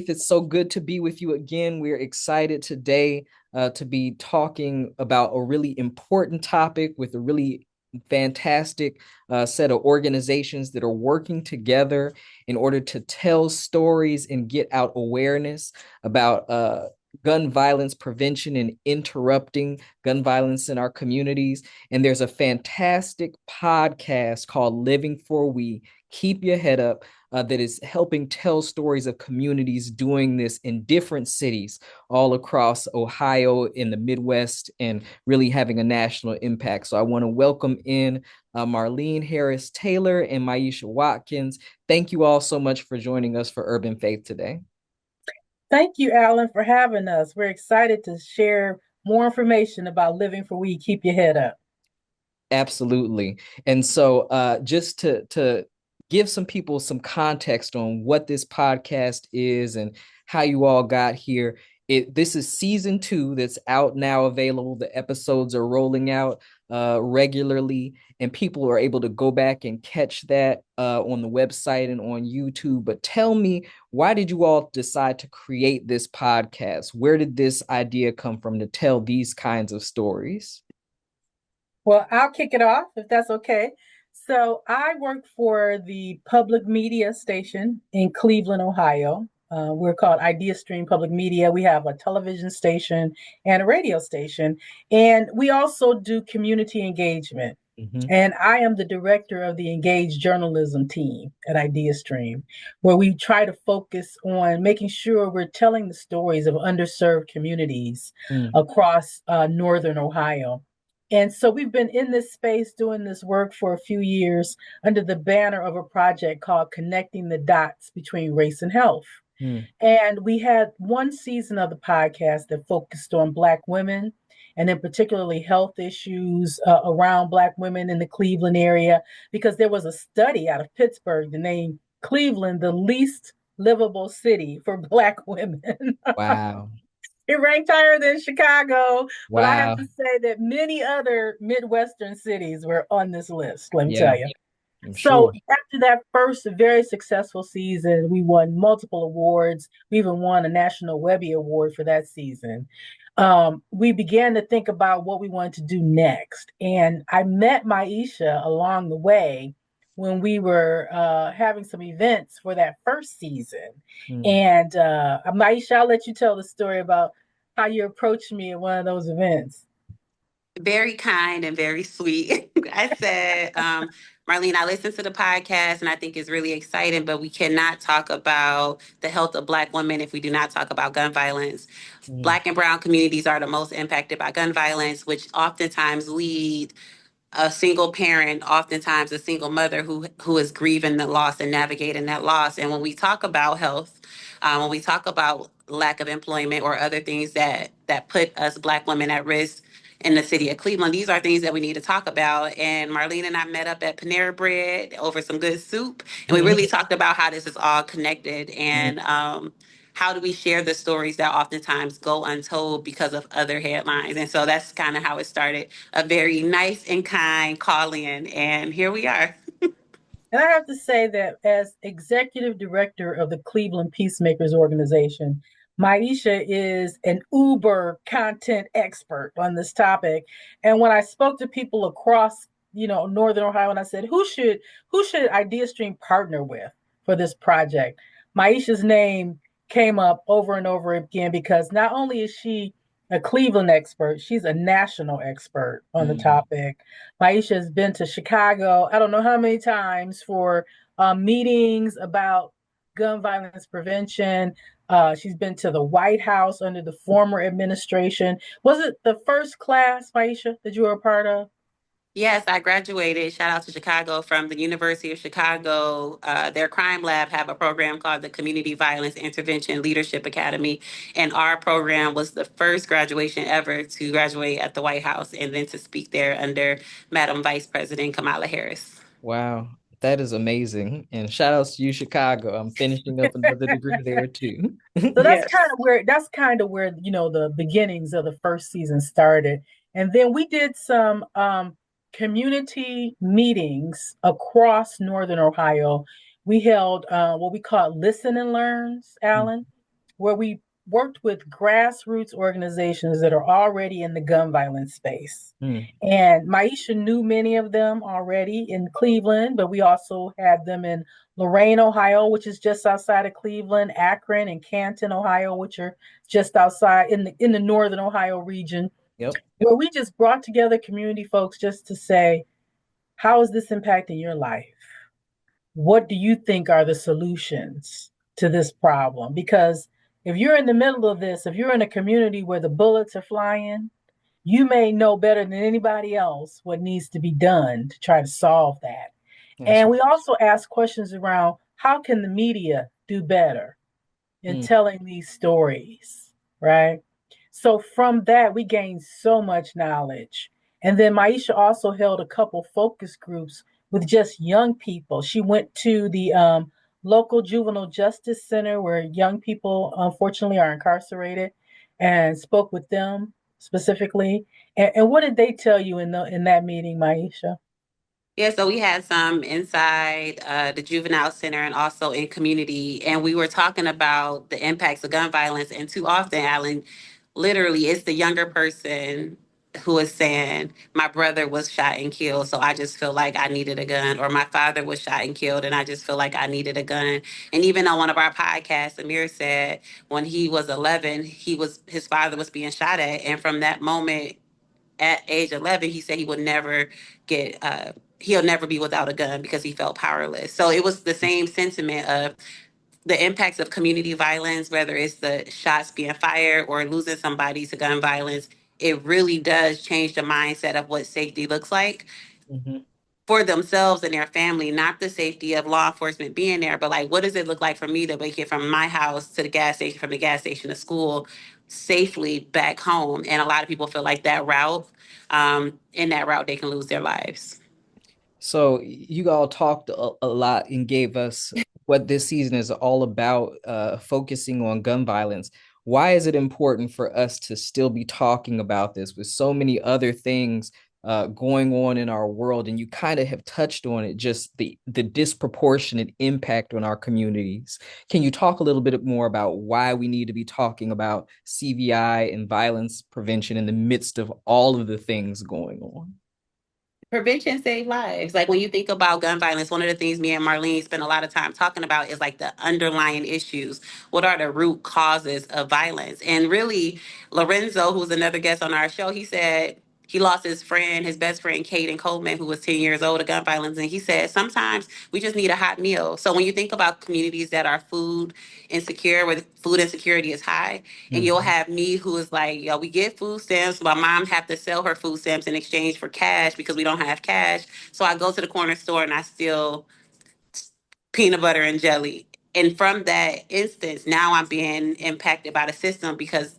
Faith. It's so good to be with you again. We're excited today to be talking about a really important topic with a really fantastic set of organizations that are working together in order to tell stories and get out awareness about gun violence prevention and interrupting gun violence in our communities. And there's a fantastic podcast called Living for We. Keep your head up. That is helping tell stories of communities doing this in different cities all across Ohio, in the Midwest, and really having a national impact. So I want to welcome in Marlene Harris Taylor and Maisha Watkins. Thank you all so much for joining us for Urban Faith today. Thank you, Alan, for having us. We're excited to share more information about Living for We. Keep your head up. Absolutely. And so just to give some people some context on what this podcast is and how you all got here. This is season 2 that's out now, available. The episodes are rolling out regularly, and people are able to go back and catch that on the website and on YouTube. But tell me, why did you all decide to create this podcast? Where did this idea come from to tell these kinds of stories? Well, I'll kick it off if that's okay. So, I work for the public media station in Cleveland, Ohio. We're called Idea Stream Public Media. We have a television station and a radio station, and we also do community engagement. Mm-hmm. And I am the director of the Engaged Journalism team at Idea Stream, where we try to focus on making sure we're telling the stories of underserved communities Mm. across Northern Ohio. And so we've been in this space doing this work for a few years under the banner of a project called Connecting the Dots Between Race and Health. Mm. And we had one season of the podcast that focused on Black women and then particularly health issues around Black women in the Cleveland area, because there was a study out of Pittsburgh that named Cleveland the least livable city for Black women. Wow. It ranked higher than Chicago, but I have Wow. to say that many other Midwestern cities were on this list, let me tell Yeah, you. I'm So sure. after that first very successful season, we won multiple awards. We even won a National Webby Award for that season. We began to think about what we wanted to do next. And I met Maisha along the way when we were having some events for that first season. Mm. And Maisha, I'll let you tell the story about how you approached me at one of those events. Very kind and very sweet. I said, Marlene, I listened to the podcast and I think it's really exciting, but we cannot talk about the health of Black women if we do not talk about gun violence. Mm. Black and brown communities are the most impacted by gun violence, which oftentimes lead a single parent, oftentimes a single mother who is grieving the loss and navigating that loss. And when we talk about health, when we talk about lack of employment or other things that put us Black women at risk in the city of Cleveland, these are things that we need to talk about. And Marlene and I met up at Panera Bread over some good soup, and we really talked about how this is all connected and how do we share the stories that oftentimes go untold because of other headlines. And so that's kind of how it started. A very nice and kind call in, and here we are. And I have to say that as executive director of the Cleveland Peacemakers organization, Maisha is an uber content expert on this topic. And when I spoke to people across, Northern Ohio, and I said, who should IdeaStream partner with for this project? Maisha's name came up over and over again because not only is she a Cleveland expert, she's a national expert on the Mm. topic. Maisha has been to Chicago, I don't know how many times, for meetings about gun violence prevention. She's been to the White House under the former administration. Was it the first class, Maisha, that you were a part of? Yes, I graduated. Shout out to Chicago from the University of Chicago. Their crime lab have a program called the Community Violence Intervention Leadership Academy, and our program was the first graduation ever to graduate at the White House and then to speak there under Madam Vice President Kamala Harris. Wow. That is amazing. And shout outs to you, Chicago. I'm finishing up another degree there too. So that's Yes. kind of where the beginnings of the first season started. And then we did some community meetings across Northern Ohio. We held what we call listen and learns, Alan. where we worked with grassroots organizations that are already in the gun violence space. Mm. And Maisha knew many of them already in Cleveland, but we also had them in Lorain, Ohio, which is just outside of Cleveland, Akron and Canton, Ohio, which are just outside in the northern Ohio region, Yep. where we just brought together community folks just to say, how is this impacting your life? What do you think are the solutions to this problem? Because if you're in the middle of this, if you're in a community where the bullets are flying, you may know better than anybody else what needs to be done to try to solve that. That's And right. we also ask questions around how can the media do better in Mm. telling these stories, right? So from that, we gained so much knowledge. And then Maisha also held a couple focus groups with just young people. She went to the local juvenile justice center where young people, unfortunately, are incarcerated, and spoke with them specifically. And what did they tell you in that meeting, Maisha? Yeah, so we had some inside the juvenile center and also in community, and we were talking about the impacts of gun violence. And too often, Alan, literally, it's the younger person who is saying, "My brother was shot and killed, so I just feel like I needed a gun," or "My father was shot and killed, and I just feel like I needed a gun." And even on one of our podcasts, Amir said when he was 11, his father was being shot at, and from that moment at age 11, he said he would never get, he'll never be without a gun because he felt powerless. So it was the same sentiment of the impacts of community violence, whether it's the shots being fired or losing somebody to gun violence. It really does change the mindset of what safety looks like Mm-hmm. for themselves and their family, not the safety of law enforcement being there, but like, what does it look like for me to make it from my house to the gas station, from the gas station to school safely back home? And a lot of people feel like that route, in that route, they can lose their lives. So you all talked a lot and gave us what this season is all about, focusing on gun violence. Why is it important for us to still be talking about this with so many other things going on in our world? And you kind of have touched on it, just the disproportionate impact on our communities. Can you talk a little bit more about why we need to be talking about CVI and violence prevention in the midst of all of the things going on? Prevention save lives. Like when you think about gun violence, one of the things me and Marlene spend a lot of time talking about is like the underlying issues. What are the root causes of violence? And really, Lorenzo, who's another guest on our show, he said he lost his friend, his best friend, Caden Coleman, who was 10 years old to gun violence. And he said sometimes we just need a hot meal. So when you think about communities that are food insecure, where food insecurity is high, and you'll Mm-hmm. have me who is like, yo, we get food stamps. My mom have to sell her food stamps in exchange for cash because we don't have cash. So I go to the corner store and I steal peanut butter and jelly. And from that instance, now I'm being impacted by the system because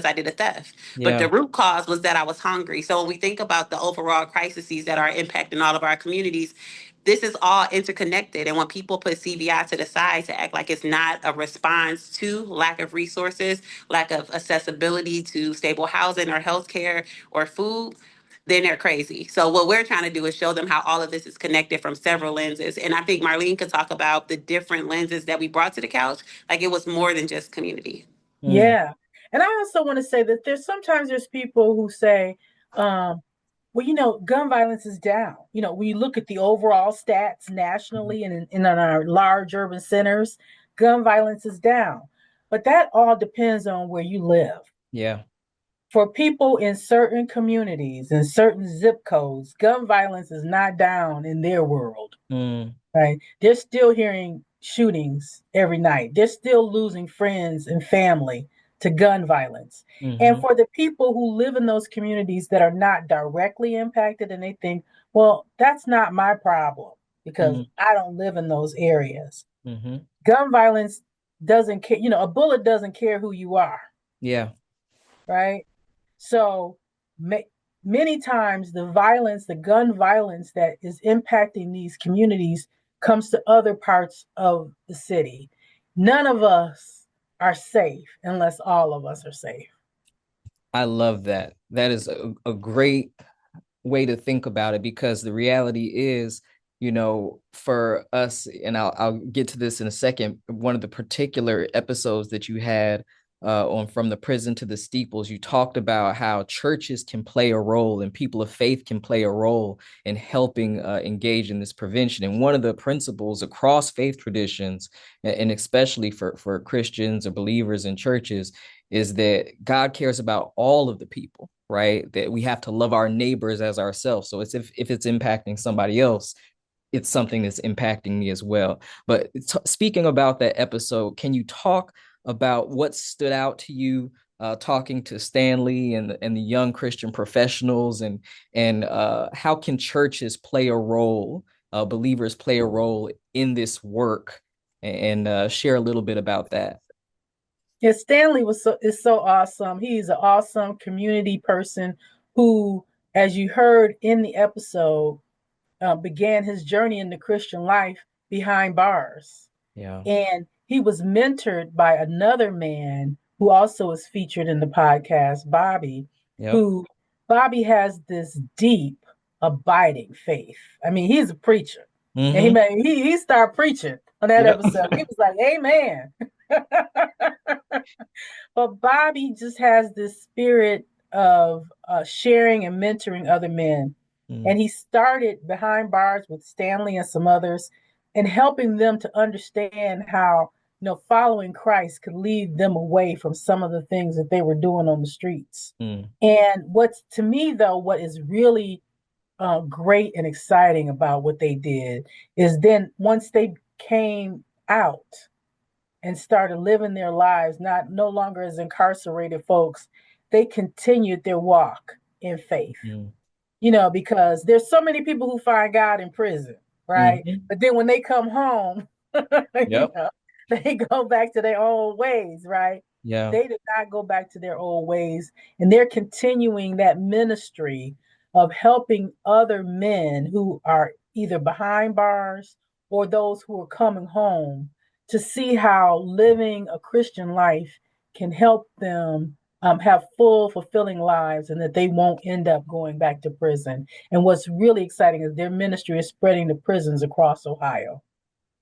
I did a theft. But the Yeah. root cause was that I was hungry. So when we think about the overall crises that are impacting all of our communities, this is all interconnected. And when people put CVI to the side to act like it's not a response to lack of resources, lack of accessibility to stable housing or healthcare or food, then they're crazy. So what we're trying to do is show them how all of this is connected from several lenses. And I think Marlene could talk about the different lenses that we brought to the couch. Like it was more than just community. Mm. Yeah. And I also want to say that there's people who say, well, gun violence is down. We look at the overall stats nationally and in our large urban centers, gun violence is down. But that all depends on where you live. Yeah. For people in certain communities and certain zip codes, gun violence is not down in their world, Mm. right? They're still hearing shootings every night. They're still losing friends and family to gun violence. And Mm-hmm. for the people who live in those communities that are not directly impacted and they think, well, that's not my problem because Mm-hmm. I don't live in those areas. Mm-hmm. Gun violence doesn't care, a bullet doesn't care who you are, Yeah. right? So many times the gun violence that is impacting these communities comes to other parts of the city. None of us are safe unless all of us are safe. I love that. That is a great way to think about it, because the reality is for us, and I'll get to this in a second, one of the particular episodes that you had on From the Prison to the Steeples, you talked about how churches can play a role and people of faith can play a role in helping engage in this prevention. And one of the principles across faith traditions, and especially for Christians or believers in churches, is that God cares about all of the people, right? That we have to love our neighbors as ourselves. So it's if it's impacting somebody else, it's something that's impacting me as well. But speaking about that episode, can you talk about what stood out to you talking to Stanley and the young Christian professionals, and how can churches play a role, believers play a role in this work, and share a little bit about that? Yeah, Stanley is so awesome. He's an awesome community person who, as you heard in the episode, began his journey in the Christian life behind bars. Yeah. And he was mentored by another man who also is featured in the podcast, Bobby, Yep. who Bobby has this deep, abiding faith. I mean, he's a preacher. And Mm-hmm. he started preaching on that Yep. episode. He was like, Amen. But Bobby just has this spirit of sharing and mentoring other men. Mm, And he started behind bars with Stanley and some others and helping them to understand how, following Christ could lead them away from some of the things that they were doing on the streets. mm, And what's to me, though, what is really great and exciting about what they did is then once they came out and started living their lives, not no longer as incarcerated folks, they continued their walk in faith. mm. Because there's so many people who find God in prison, right? Mm-hmm. But then when they come home, you Yep. know, they go back to their old ways, right? Yeah. They did not go back to their old ways, and they're continuing that ministry of helping other men who are either behind bars or those who are coming home to see how living a Christian life can help them have full, fulfilling lives and that they won't end up going back to prison. And what's really exciting is their ministry is spreading to prisons across Ohio.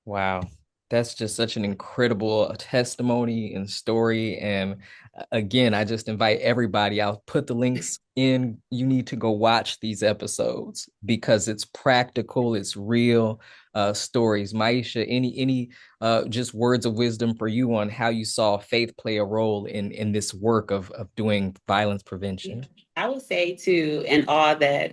Wow. That's just such an incredible testimony and story. And again, I just invite everybody. I'll put the links in. You need to go watch these episodes because it's practical, it's real stories. Maisha, any just words of wisdom for you on how you saw faith play a role in this work of doing violence prevention? I would say too, in all that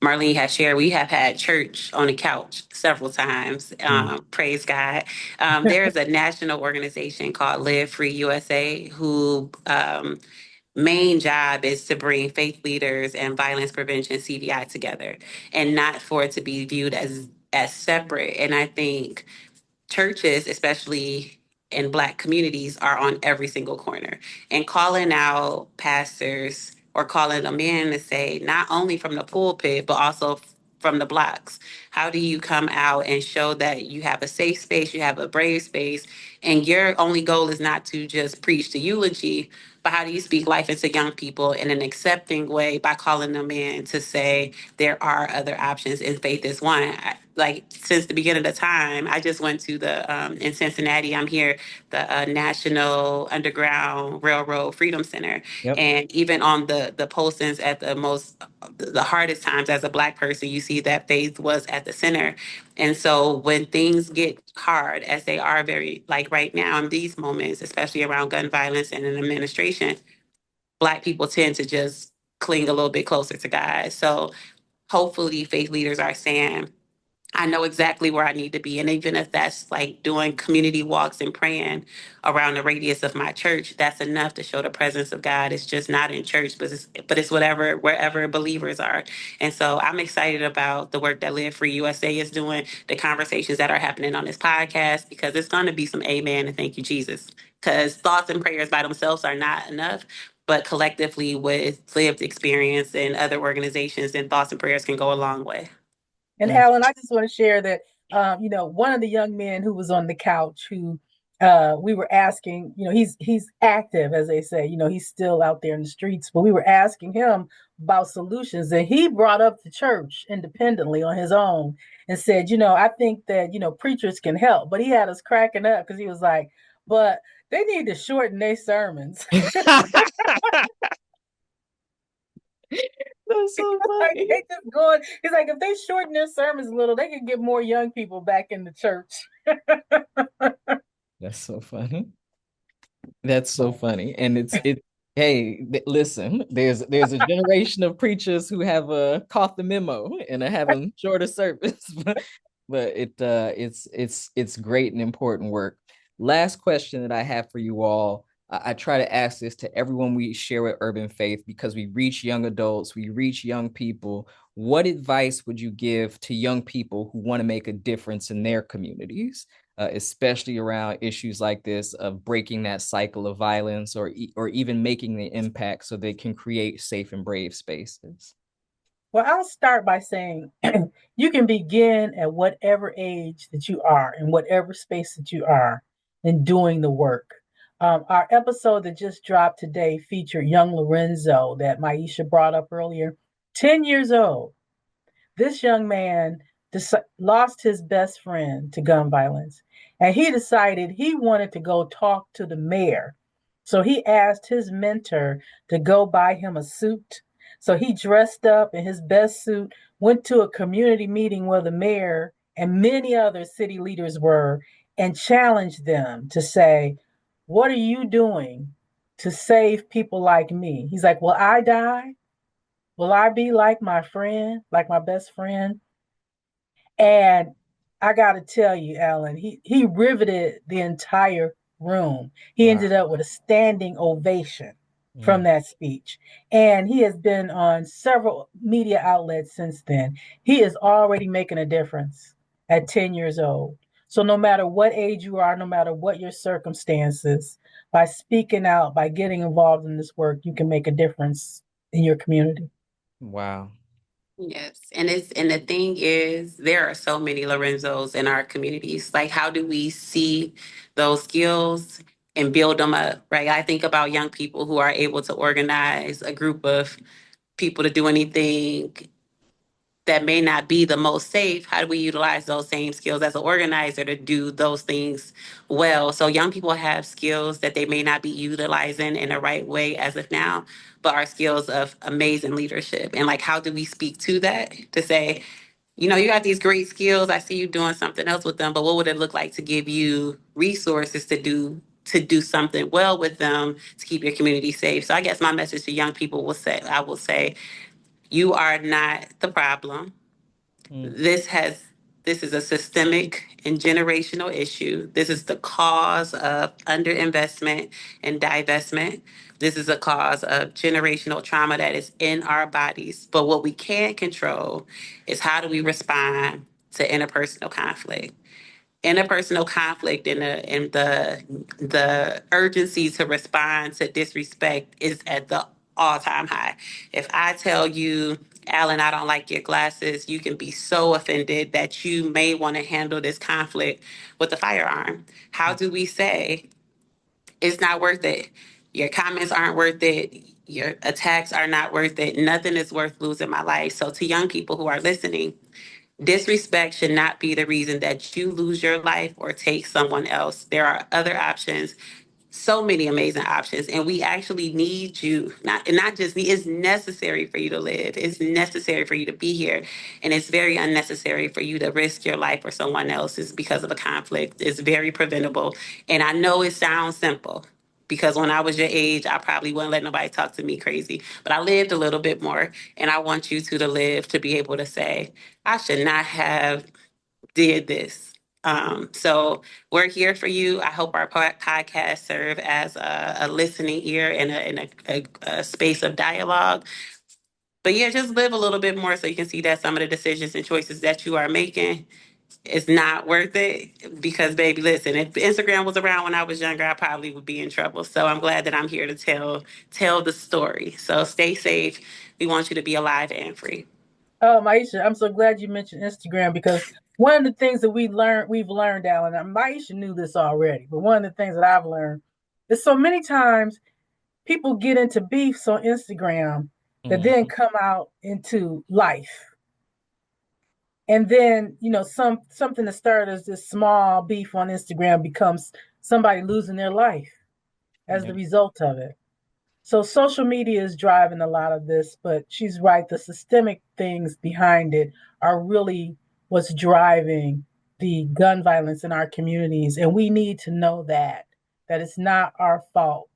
Marlene has shared, we have had church on the couch several times. Mm, Praise God. There is a national organization called Live Free USA who main job is to bring faith leaders and violence prevention CDI together, and not for it to be viewed as separate. And I think churches, especially in Black communities, are on every single corner. And calling out pastors or calling them in to say, not only from the pulpit, but also from the blocks, how do you come out and show that you have a safe space, you have a brave space, and your only goal is not to just preach the eulogy, but how do you speak life into young people in an accepting way by calling them in to say there are other options and faith is one? Like since the beginning of the time, I just went to the in Cincinnati. I'm here, the National Underground Railroad Freedom Center, yep. and even on the postings at the hardest times as a Black person, you see that faith was at the center. And so when things get hard, as they are very like right now in these moments, especially around gun violence and an administration, Black people tend to just cling a little bit closer to God. So hopefully faith leaders are saying, I know exactly where I need to be. And even if that's like doing community walks and praying around the radius of my church, that's enough to show the presence of God. It's just not in church, but it's whatever, wherever believers are. And so I'm excited about the work that Live Free USA is doing, the conversations that are happening on this podcast, because it's going to be some amen and thank you, Jesus. Because thoughts and prayers by themselves are not enough. But collectively, with lived experience and other organizations, and thoughts and prayers can go a long way. And Mm, Alan, I just want to share that, one of the young men who was on the couch who we were asking, he's active, as they say, he's still out there in the streets, but we were asking him about solutions, and he brought up the church independently on his own and said, I think that, preachers can help. But he had us cracking up because he was like, but they need to shorten their sermons. That's so Like funny. they just going, he's like, if they shorten their sermons a little, they can get more young people back in the church. That's so funny. That's so funny. And it hey, listen, there's a generation of preachers who have caught the memo and are having shorter service. But it's great and important work. Last question that I have for you all. I try to ask this to everyone we share with Urban Faith because we reach young adults, we reach young people. What advice would you give to young people who want to make a difference in their communities? Especially around issues like this of breaking that cycle of violence or even making the impact so they can create safe and brave spaces. Well, I'll start by saying you can begin at whatever age that you are, in whatever space that you are, in doing the work. Our episode that just dropped today featured young Lorenzo that Maisha brought up earlier, 10 years old. This young man lost his best friend to gun violence, and he decided he wanted to go talk to the mayor. So he asked his mentor to go buy him a suit. So he dressed up in his best suit, went to a community meeting where the mayor and many other city leaders were, and challenged them to say, what are you doing to save people like me? He's like, will I die? Will I be like my friend, like my best friend? And I got to tell you, Alan, he riveted the entire room. He Wow. ended up with a standing ovation from Mm. that speech. And he has been on several media outlets since then. He is already making a difference at 10 years old. So, no matter what age you are, no matter what your circumstances, by speaking out, by getting involved in this work, you can make a difference in your community. Wow. Yes, and the thing is, there are so many Lorenzos in our communities. Like, how do we see those skills and build them up, right? I think about young people who are able to organize a group of people to do anything that may not be the most safe. How do we utilize those same skills as an organizer to do those things well? So young people have skills that they may not be utilizing in the right way as of now, but are skills of amazing leadership. And like, how do we speak to that to say, you got these great skills. I see you doing something else with them, but what would it look like to give you resources to do something well with them to keep your community safe? So I guess my message to young people I will say, you are not the problem. Mm. This is a systemic and generational issue. This is the cause of underinvestment and divestment. This is a cause of generational trauma that is in our bodies. But what we can't control is how do we respond to interpersonal conflict. Interpersonal conflict and the urgency to respond to disrespect is at the all-time high. If I tell you, Alan, I don't like your glasses, you can be so offended that you may want to handle this conflict with a firearm. How do we say it's not worth it? Your comments aren't worth it. Your attacks are not worth it. Nothing is worth losing my life. So to young people who are listening, disrespect should not be the reason that you lose your life or take someone else. There are other options, so many amazing options, and we actually need you. Not just need. It's necessary for you to live. It's necessary for you to be here, and it's very unnecessary for you to risk your life or someone else's because of a conflict. It's very preventable, and I know it sounds simple. Because when I was your age, I probably wouldn't let nobody talk to me crazy. But I lived a little bit more. And I want you to live to be able to say, I should not have did this. So we're here for you. I hope our podcast serve as a listening ear and a space of dialogue. But yeah, just live a little bit more so you can see that some of the decisions and choices that you are making is not worth it. Because baby, listen, if Instagram was around when I was younger, I probably would be in trouble. So I'm glad that I'm here to tell the story. So stay safe. We want you to be alive and free. Oh, Maisha, I'm so glad you mentioned Instagram because one of the things that we've learned, Alan, and Maisha knew this already, but one of the things that I've learned is so many times people get into beefs on Instagram that then Mm-hmm. come out into life. And then, something that started as this small beef on Instagram becomes somebody losing their life as Yeah. the result of it. So social media is driving a lot of this, but she's right. The systemic things behind it are really what's driving the gun violence in our communities. And we need to know that it's not our fault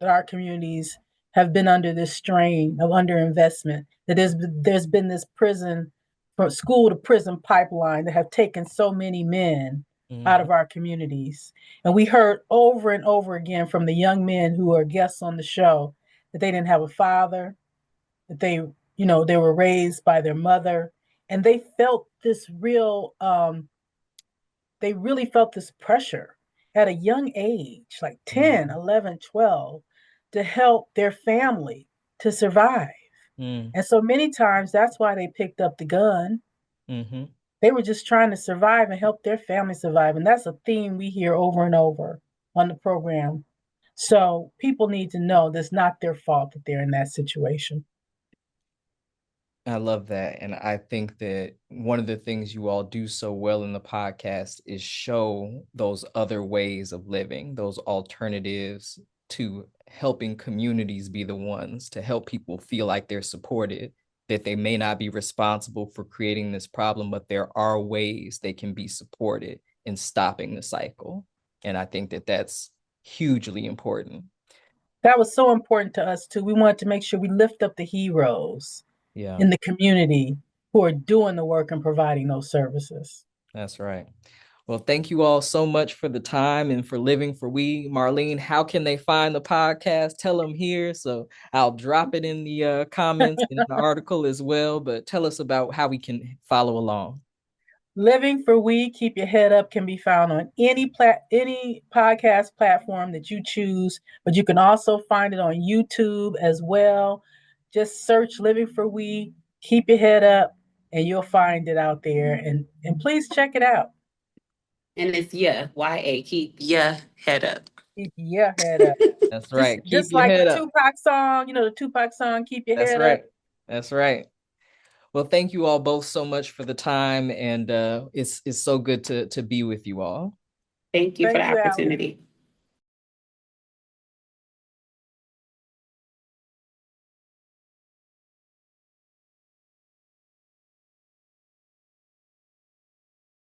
that our communities have been under this strain of underinvestment, that there's been this prison, from school to prison pipeline that have taken so many men out Mm-hmm. of our communities. And we heard over and over again from the young men who are guests on the show that they didn't have a father, that they were raised by their mother, and they really felt this pressure at a young age, like 10, Mm-hmm. 11, 12, to help their family to survive. And so many times that's why they picked up the gun. Mm-hmm. They were just trying to survive and help their family survive. And that's a theme we hear over and over on the program. So people need to know that's not their fault that they're in that situation. I love that. And I think that one of the things you all do so well in the podcast is show those other ways of living, those alternatives to helping communities be the ones to help people feel like they're supported, that they may not be responsible for creating this problem, but there are ways they can be supported in stopping the cycle. And I think that that's hugely important. That was so important to us too. We wanted to make sure we lift up the heroes Yeah. in the community who are doing the work and providing those services. That's right. Well, thank you all so much for the time and for living for we. Marlene, how can they find the podcast? Tell them here. So I'll drop it in the comments and in the article as well. But tell us about how we can follow along. Living for We, Keep Your Head Up can be found on any podcast platform that you choose, but you can also find it on YouTube as well. Just search Living for We, Keep Your Head Up, and you'll find it out there. And please check it out. And it's yeah, YA. Keep your head up. Keep your head up. That's Just right. Keep just your like the head up. Tupac song, the Tupac song, Keep Your That's Head Up. right. That's right. Well, thank you all both so much for the time. And it's so good to be with you all. Thank you for the Thank you, Alan. opportunity.